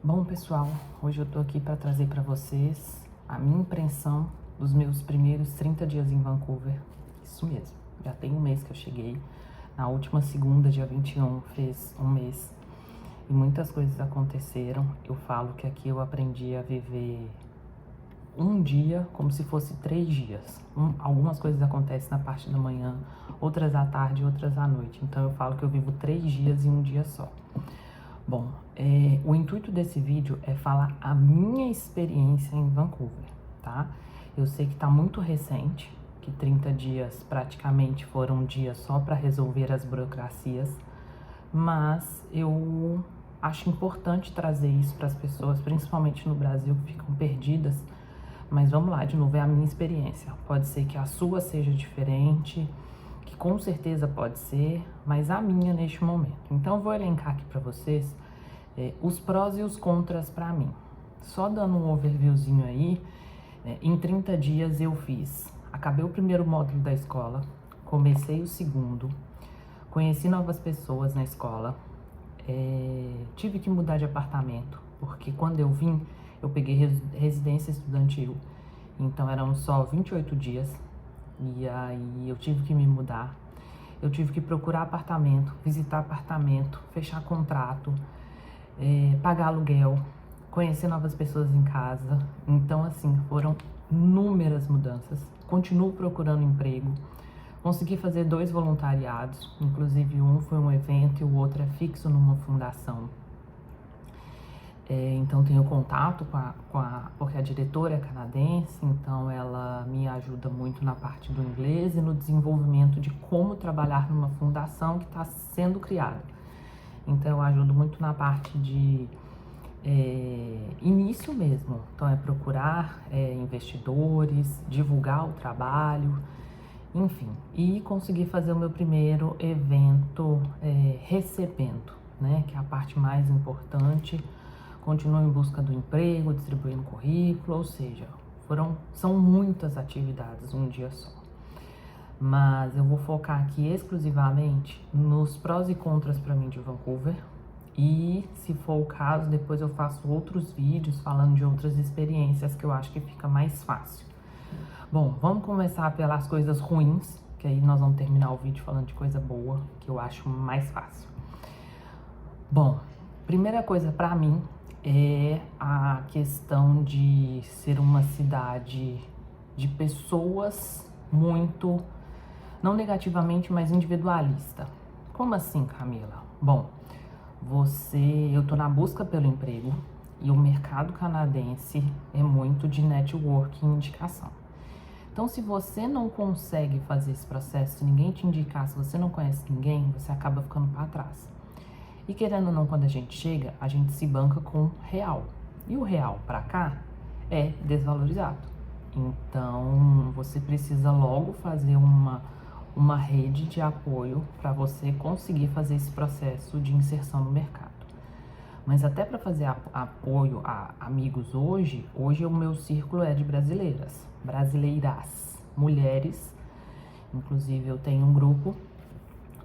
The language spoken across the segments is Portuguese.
Bom, pessoal, hoje eu tô aqui para trazer para vocês a minha impressão dos meus primeiros 30 dias em Vancouver. Isso mesmo, já tem um mês que eu cheguei. Na última segunda, dia 21, fez um mês e muitas coisas aconteceram. Eu falo que aqui eu aprendi a viver um dia como se fosse 3 dias. Algumas coisas acontecem na parte da manhã, outras à tarde, outras à noite. Então eu falo que eu vivo 3 dias em um dia só. Bom, o intuito desse vídeo é falar a minha experiência em Vancouver, tá? Eu sei que tá muito recente, que 30 dias praticamente foram um dia só para resolver as burocracias, mas eu acho importante trazer isso para as pessoas, principalmente no Brasil, que ficam perdidas. Mas vamos lá, de novo, é a minha experiência. Pode ser que a sua seja diferente, que com certeza pode ser, mas a minha neste momento. Então eu vou elencar aqui para vocês os prós e os contras para mim. Só dando um overviewzinho aí, em 30 dias eu acabei o primeiro módulo da escola, comecei o segundo, conheci novas pessoas na escola, tive que mudar de apartamento, porque quando eu vim, eu peguei residência estudantil, então eram só 28 dias, e aí eu tive que me mudar. Eu tive que procurar apartamento, visitar apartamento, fechar contrato, pagar aluguel, conhecer novas pessoas em casa. Então, assim, foram inúmeras mudanças. Continuo procurando emprego. Consegui fazer 2 voluntariados, inclusive um foi um evento e o outro é fixo numa fundação. Então tenho contato porque a diretora é canadense, então ela me ajuda muito na parte do inglês e no desenvolvimento de como trabalhar numa fundação que está sendo criada. Então eu ajudo muito na parte de início mesmo, então é procurar investidores, divulgar o trabalho, enfim, e conseguir fazer o meu primeiro evento recebendo, né, que é a parte mais importante. Continuo em busca do emprego, distribuindo currículo, ou seja, são muitas atividades um dia só. Mas eu vou focar aqui exclusivamente nos prós e contras para mim de Vancouver. E, se for o caso, depois eu faço outros vídeos falando de outras experiências que eu acho que fica mais fácil. Bom, vamos começar pelas coisas ruins, que aí nós vamos terminar o vídeo falando de coisa boa, que eu acho mais fácil. Bom, primeira coisa para mim é a questão de ser uma cidade de pessoas muito, não negativamente, mas individualista. Como assim, Camila? Bom, eu tô na busca pelo emprego e o mercado canadense é muito de networking e indicação. Então, se você não consegue fazer esse processo, se ninguém te indicar, se você não conhece ninguém, você acaba ficando para trás. E querendo ou não, quando a gente chega, a gente se banca com real. E o real para cá é desvalorizado. Então, você precisa logo fazer uma rede de apoio para você conseguir fazer esse processo de inserção no mercado. Mas até para fazer apoio a amigos hoje o meu círculo é de brasileiras, mulheres. Inclusive eu tenho um grupo,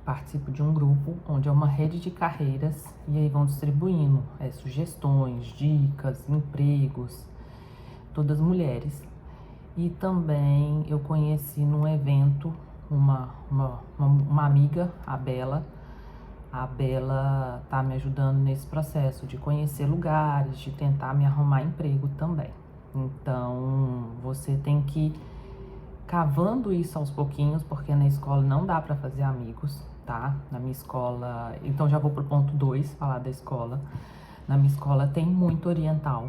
participo de um grupo onde é uma rede de carreiras e aí vão distribuindo sugestões, dicas, empregos, todas mulheres. E também eu conheci num evento uma amiga, a Bela. A Bela tá me ajudando nesse processo de conhecer lugares, de tentar me arrumar emprego também. Então, você tem que ir cavando isso aos pouquinhos, porque na escola não dá para fazer amigos, tá? Na minha escola, então já vou pro ponto 2, falar da escola. Na minha escola tem muito oriental,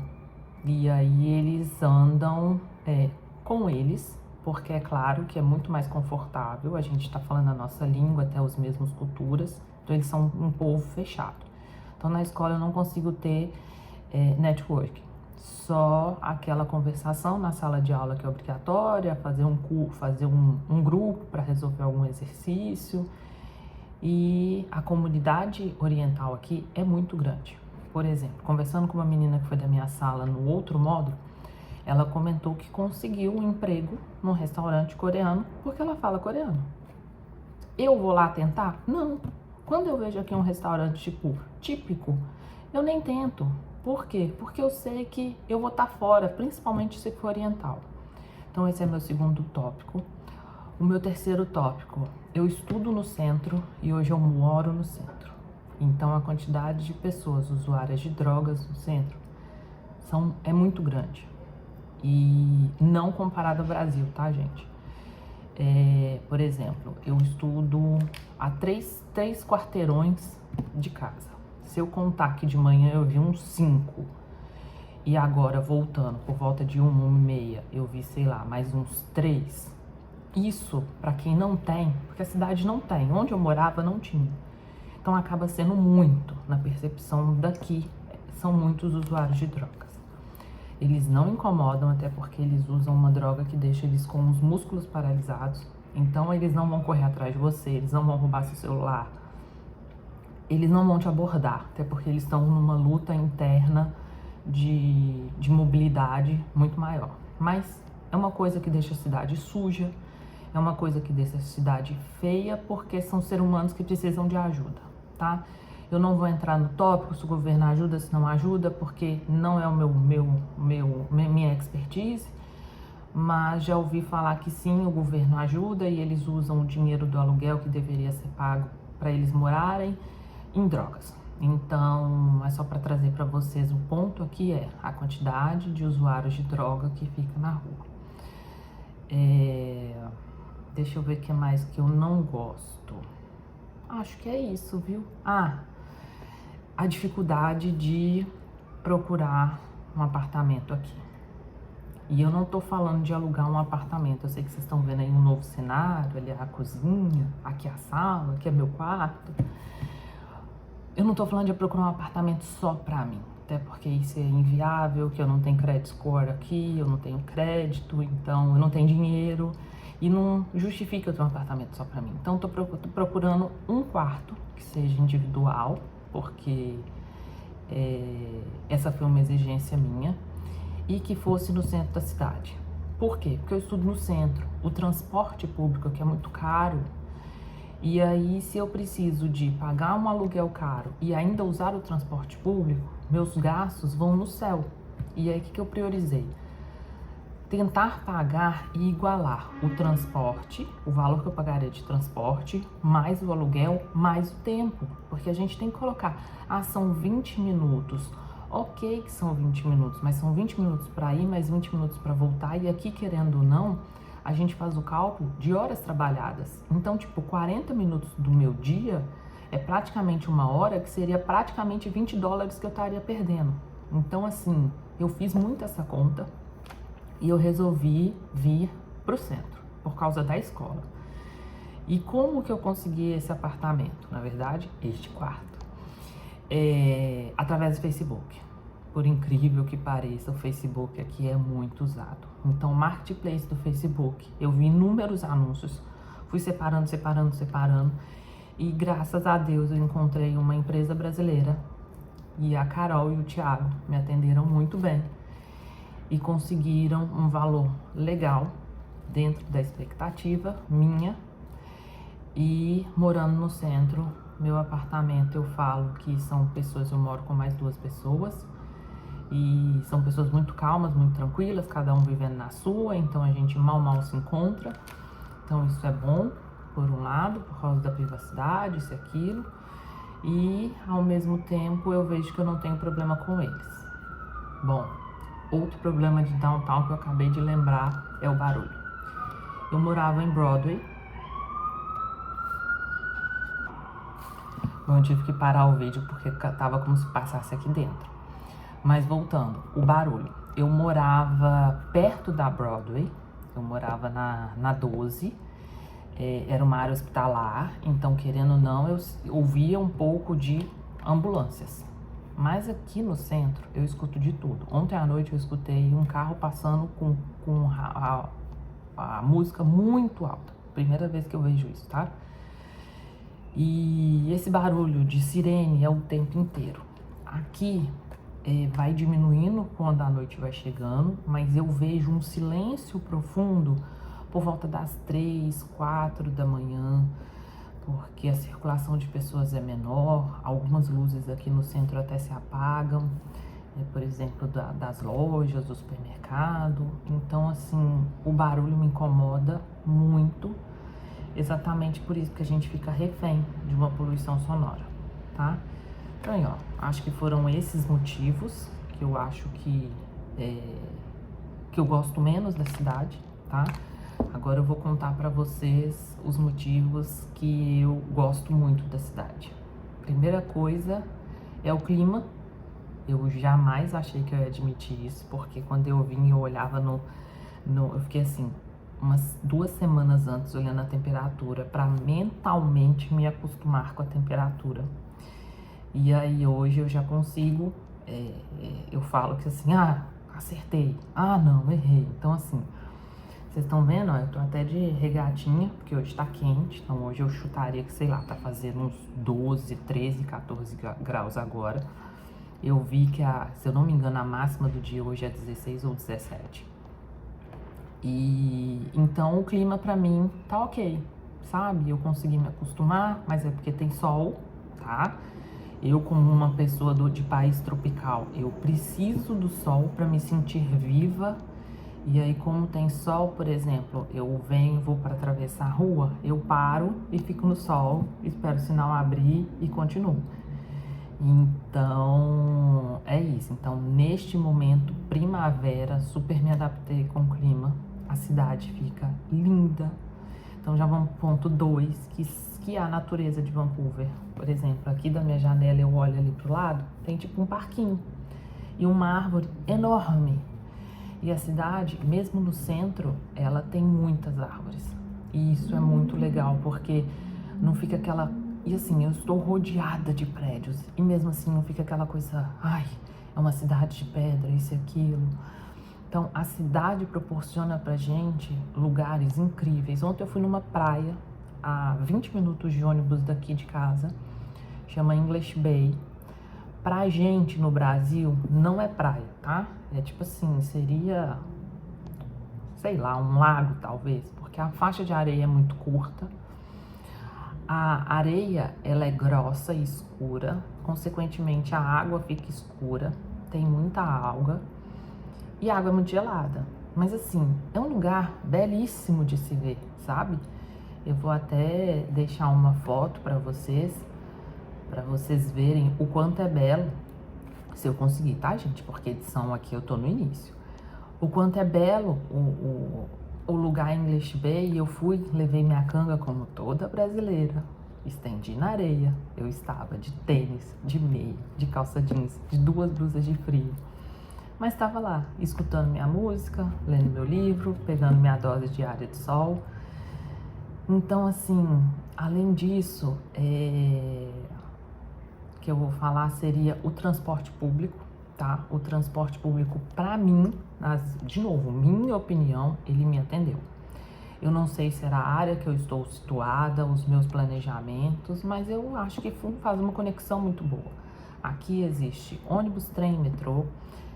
e aí eles andam com eles, porque é claro que é muito mais confortável, a gente tá falando a nossa língua, até as mesmas culturas, então eles são um povo fechado. Então na escola eu não consigo ter network, só aquela conversação na sala de aula que é obrigatória, fazer um grupo para resolver algum exercício. E a comunidade oriental aqui é muito grande. Por exemplo, conversando com uma menina que foi da minha sala no outro módulo, ela comentou que conseguiu um emprego num restaurante coreano porque ela fala coreano. Eu vou lá tentar? Não. Quando eu vejo aqui um restaurante típico, eu nem tento. Por quê? Porque eu sei que eu vou estar fora, principalmente se for oriental. Então esse é meu segundo tópico. O meu terceiro tópico, eu estudo no centro e hoje eu moro no centro. Então a quantidade de pessoas usuárias de drogas no centro é muito grande. E não comparado ao Brasil, tá, gente? Por exemplo, eu estudo a três quarteirões de casa. Se eu contar que de manhã eu vi uns 5 e agora voltando por volta de 1h30 eu vi, sei lá, mais uns 3. Isso, para quem não tem, porque a cidade não tem, onde eu morava não tinha. Então acaba sendo muito, na percepção daqui, são muitos usuários de drogas. Eles não incomodam, até porque eles usam uma droga que deixa eles com os músculos paralisados. Então eles não vão correr atrás de você, eles não vão roubar seu celular, eles não vão te abordar, até porque eles estão numa luta interna de mobilidade muito maior. Mas é uma coisa que deixa a cidade suja, é uma coisa que deixa a cidade feia, porque são seres humanos que precisam de ajuda, tá? Eu não vou entrar no tópico se o governo ajuda, se não ajuda, porque não é minha expertise, mas já ouvi falar que sim, o governo ajuda e eles usam o dinheiro do aluguel que deveria ser pago para eles morarem em drogas. Então, é só para trazer para vocês o ponto aqui é a quantidade de usuários de droga que fica na rua. Deixa eu ver o que mais que eu não gosto. Acho que é isso, viu? A dificuldade de procurar um apartamento aqui. E eu não tô falando de alugar um apartamento. Eu sei que vocês estão vendo aí um novo cenário, ali é a cozinha, aqui é a sala, aqui é meu quarto. Eu não tô falando de procurar um apartamento só pra mim, até porque isso é inviável, que eu não tenho credit score aqui, eu não tenho crédito, então eu não tenho dinheiro e não justifica eu ter um apartamento só pra mim. Então tô procurando um quarto que seja individual, porque essa foi uma exigência minha, e que fosse no centro da cidade. Por quê? Porque eu estudo no centro, o transporte público aqui é muito caro. E aí, se eu preciso de pagar um aluguel caro e ainda usar o transporte público, meus gastos vão no céu. E aí, o que eu priorizei? Tentar pagar e igualar o transporte, o valor que eu pagaria de transporte, mais o aluguel, mais o tempo. Porque a gente tem que colocar, são 20 minutos. Ok que são 20 minutos, mas são 20 minutos para ir, mais 20 minutos para voltar. E aqui, querendo ou não, a gente faz o cálculo de horas trabalhadas. Então, tipo, 40 minutos do meu dia é praticamente uma hora, que seria praticamente $20 que eu estaria perdendo. Então, assim, eu fiz muito essa conta e eu resolvi vir pro centro, por causa da escola. E como que eu consegui esse apartamento? Na verdade, este quarto. Através do Facebook. Por incrível que pareça, o Facebook aqui é muito usado. Então, o marketplace do Facebook, eu vi inúmeros anúncios, fui separando, e graças a Deus eu encontrei uma empresa brasileira, e a Carol e o Thiago me atenderam muito bem, e conseguiram um valor legal, dentro da expectativa minha, e morando no centro, meu apartamento, eu falo que são pessoas, eu moro com mais 2 pessoas, e são pessoas muito calmas, muito tranquilas, cada um vivendo na sua, então a gente mal se encontra. Então isso é bom, por um lado, por causa da privacidade, isso e aquilo. E ao mesmo tempo eu vejo que eu não tenho problema com eles. Bom, outro problema de downtown que eu acabei de lembrar é o barulho. Eu morava em Broadway. Bom, eu tive que parar o vídeo porque tava como se passasse aqui dentro. Mas voltando, o barulho. Eu morava perto da Broadway, eu morava na 12, era uma área hospitalar, então querendo ou não, eu ouvia um pouco de ambulâncias. Mas aqui no centro, eu escuto de tudo. Ontem à noite eu escutei um carro passando com a música muito alta. Primeira vez que eu vejo isso, tá? E esse barulho de sirene é o tempo inteiro. Aqui vai diminuindo quando a noite vai chegando, mas eu vejo um silêncio profundo por volta das 3, 4 da manhã, porque a circulação de pessoas é menor, algumas luzes aqui no centro até se apagam, por exemplo, das lojas, do supermercado. Então, assim, o barulho me incomoda muito, exatamente por isso que a gente fica refém de uma poluição sonora, tá? Então, aí, ó, acho que foram esses motivos que eu acho que eu gosto menos da cidade, tá? Agora eu vou contar pra vocês os motivos que eu gosto muito da cidade. Primeira coisa é o clima. Eu jamais achei que eu ia admitir isso, porque quando eu vim eu olhava eu fiquei assim, umas 2 semanas antes olhando a temperatura para mentalmente me acostumar com a temperatura. E aí hoje eu já consigo, eu falo que assim, acertei, não, errei. Então assim, vocês estão vendo, ó, eu tô até de regatinha, porque hoje tá quente, então hoje eu chutaria que, sei lá, tá fazendo uns 12, 13, 14 graus agora. Eu vi que, se eu não me engano, a máxima do dia hoje é 16 ou 17. E então o clima pra mim tá ok, sabe? Eu consegui me acostumar, mas é porque tem sol, tá? Eu, como uma pessoa de país tropical, eu preciso do sol para me sentir viva. E aí, como tem sol, por exemplo, eu vou para atravessar a rua, eu paro e fico no sol, espero o sinal abrir e continuo. Então, é isso. Então, neste momento, primavera, super me adaptei com o clima. A cidade fica linda. Então, já vamos pro ponto 2, que é a natureza de Vancouver. Por exemplo, aqui da minha janela eu olho ali pro lado, tem tipo um parquinho e uma árvore enorme. E a cidade, mesmo no centro, ela tem muitas árvores. E isso é muito legal, porque não fica aquela... E assim, eu estou rodeada de prédios. E mesmo assim não fica aquela coisa... é uma cidade de pedra, isso e aquilo. Então, a cidade proporciona pra gente lugares incríveis. Ontem eu fui numa praia, a 20 minutos de ônibus daqui de casa. Chama English Bay. Pra gente no Brasil, não é praia, tá? É tipo assim, seria... sei lá, um lago talvez. Porque a faixa de areia é muito curta. A areia, ela é grossa e escura, consequentemente a água fica escura, tem muita alga e a água é muito gelada. Mas assim, é um lugar belíssimo de se ver, sabe? Eu vou até deixar uma foto para vocês verem o quanto é belo, se eu conseguir, tá, gente? Porque edição aqui eu tô no início. O quanto é belo o lugar English Bay. Eu fui, levei minha canga como toda brasileira, estendi na areia. Eu estava de tênis, de meia, de calça jeans, de 2 blusas de frio. Mas estava lá, escutando minha música, lendo meu livro, pegando minha dose diária de sol. Então, assim, além disso, que eu vou falar seria o transporte público, tá? O transporte público, pra mim, de novo, minha opinião, ele me atendeu. Eu não sei se era a área que eu estou situada, os meus planejamentos, mas eu acho que faz uma conexão muito boa. Aqui existe ônibus, trem, metrô,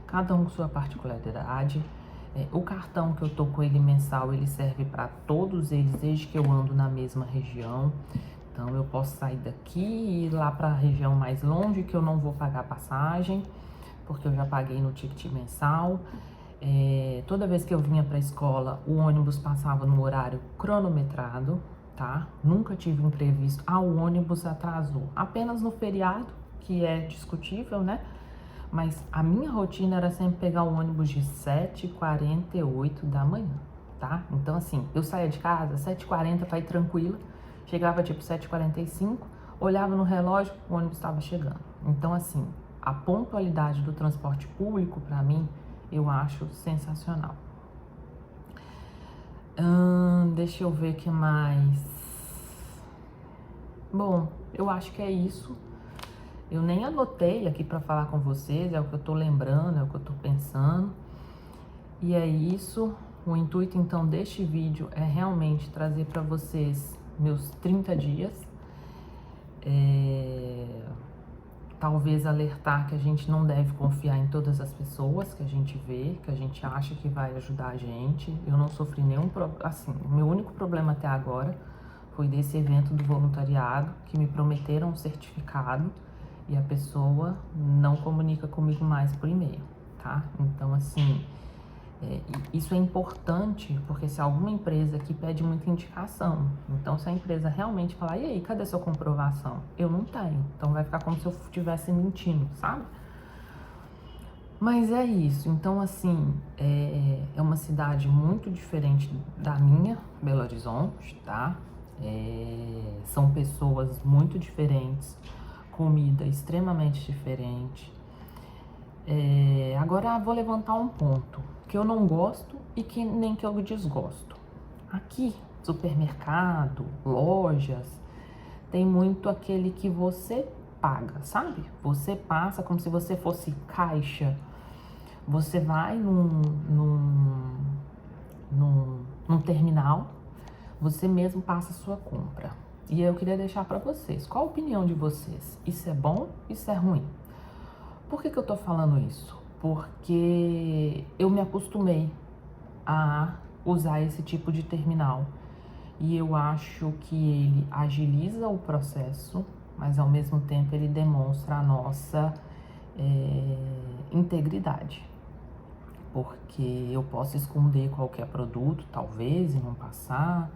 cada um com sua particularidade. O cartão que eu tô com ele mensal, ele serve para todos eles, desde que eu ando na mesma região. Então eu posso sair daqui e ir lá para a região mais longe, que eu não vou pagar passagem, porque eu já paguei no ticket mensal. Toda vez que eu vinha para a escola, o ônibus passava no horário cronometrado, tá? Nunca tive imprevisto. O ônibus atrasou. Apenas no feriado, que é discutível, né? Mas a minha rotina era sempre pegar o ônibus de 7h48 da manhã, tá? Então, assim, eu saía de casa 7h40 para ir tranquila. Chegava tipo 7h45, olhava no relógio, o ônibus estava chegando. Então, assim, a pontualidade do transporte público, para mim, eu acho sensacional. Deixa eu ver o que mais. Bom, eu acho que é isso. Eu nem anotei aqui para falar com vocês, é o que eu tô lembrando, é o que eu tô pensando. E é isso. O intuito, então, deste vídeo é realmente trazer para vocês meus 30 dias. Talvez alertar que a gente não deve confiar em todas as pessoas que a gente vê, que a gente acha que vai ajudar a gente. Eu não sofri nenhum problema, assim, o meu único problema até agora foi desse evento do voluntariado, que me prometeram um certificado e a pessoa não comunica comigo mais por e-mail, tá? Então, assim, isso é importante porque se alguma empresa aqui pede muita indicação, então se a empresa realmente falar, e aí, cadê sua comprovação? Eu não tenho, então vai ficar como se eu estivesse mentindo, sabe? Mas é isso, então assim, é uma cidade muito diferente da minha, Belo Horizonte, tá? São pessoas muito diferentes, comida extremamente diferente. Agora vou levantar um ponto que eu não gosto e que nem que eu desgosto. Aqui, supermercado, lojas, tem muito aquele que você paga, sabe? Você passa como se você fosse caixa. Você vai num terminal, você mesmo passa a sua compra. E eu queria deixar para vocês, qual a opinião de vocês? Isso é bom? Isso é ruim? Por que eu tô falando isso? Porque eu me acostumei a usar esse tipo de terminal. E eu acho que ele agiliza o processo, mas ao mesmo tempo ele demonstra a nossa integridade. Porque eu posso esconder qualquer produto, talvez, e não passar,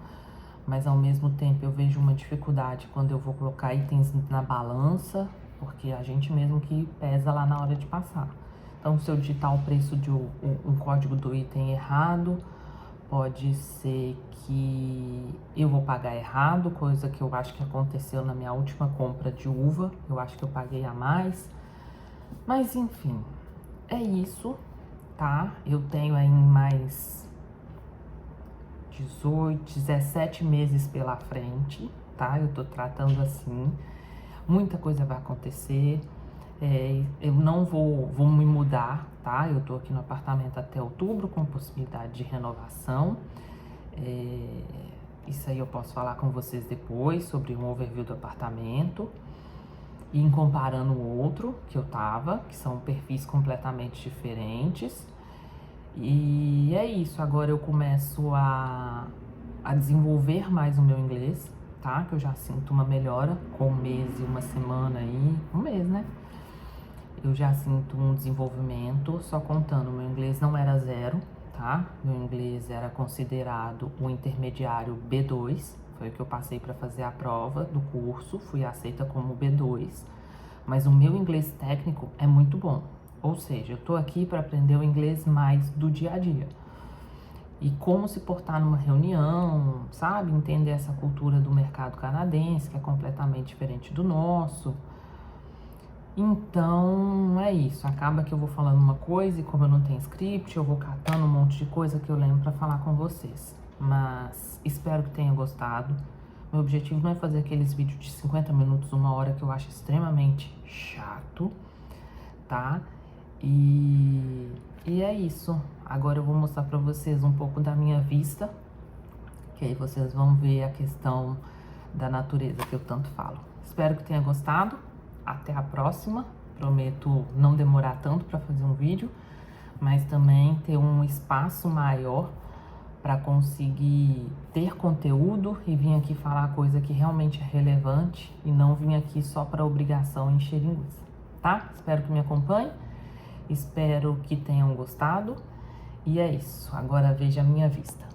mas ao mesmo tempo eu vejo uma dificuldade quando eu vou colocar itens na balança, porque a gente mesmo que pesa lá na hora de passar. Então, se eu digitar o preço de um código do item errado, pode ser que eu vou pagar errado, coisa que eu acho que aconteceu na minha última compra de uva, eu acho que eu paguei a mais. Mas enfim, é isso, tá? Eu tenho aí mais 18, 17 meses pela frente, tá? Eu tô tratando assim, muita coisa vai acontecer. Eu não vou me mudar, tá? Eu tô aqui no apartamento até outubro com possibilidade de renovação. Isso aí eu posso falar com vocês depois sobre um overview do apartamento. E em comparando o outro que eu tava, que são perfis completamente diferentes. E é isso, agora eu começo a desenvolver mais o meu inglês, tá? Que eu já sinto uma melhora com um mês e uma semana aí, um mês, né? Eu já sinto um desenvolvimento, só contando, meu inglês não era 0, tá? Meu inglês era considerado um intermediário B2, foi o que eu passei para fazer a prova do curso, fui aceita como B2, mas o meu inglês técnico é muito bom. Ou seja, eu tô aqui para aprender o inglês mais do dia a dia. E como se portar numa reunião, sabe? Entender essa cultura do mercado canadense, que é completamente diferente do nosso. Então, é isso. Acaba que eu vou falando uma coisa e como eu não tenho script, eu vou catando um monte de coisa que eu lembro para falar com vocês. Mas espero que tenha gostado. Meu objetivo não é fazer aqueles vídeos de 50 minutos, 1 hora, que eu acho extremamente chato, tá? E é isso. Agora eu vou mostrar para vocês um pouco da minha vista, que aí vocês vão ver a questão da natureza que eu tanto falo. Espero que tenha gostado. Até a próxima. Prometo não demorar tanto para fazer um vídeo, mas também ter um espaço maior para conseguir ter conteúdo e vir aqui falar coisa que realmente é relevante e não vir aqui só para obrigação encher linguiça, tá? Espero que me acompanhe. Espero que tenham gostado. E é isso. Agora veja a minha vista.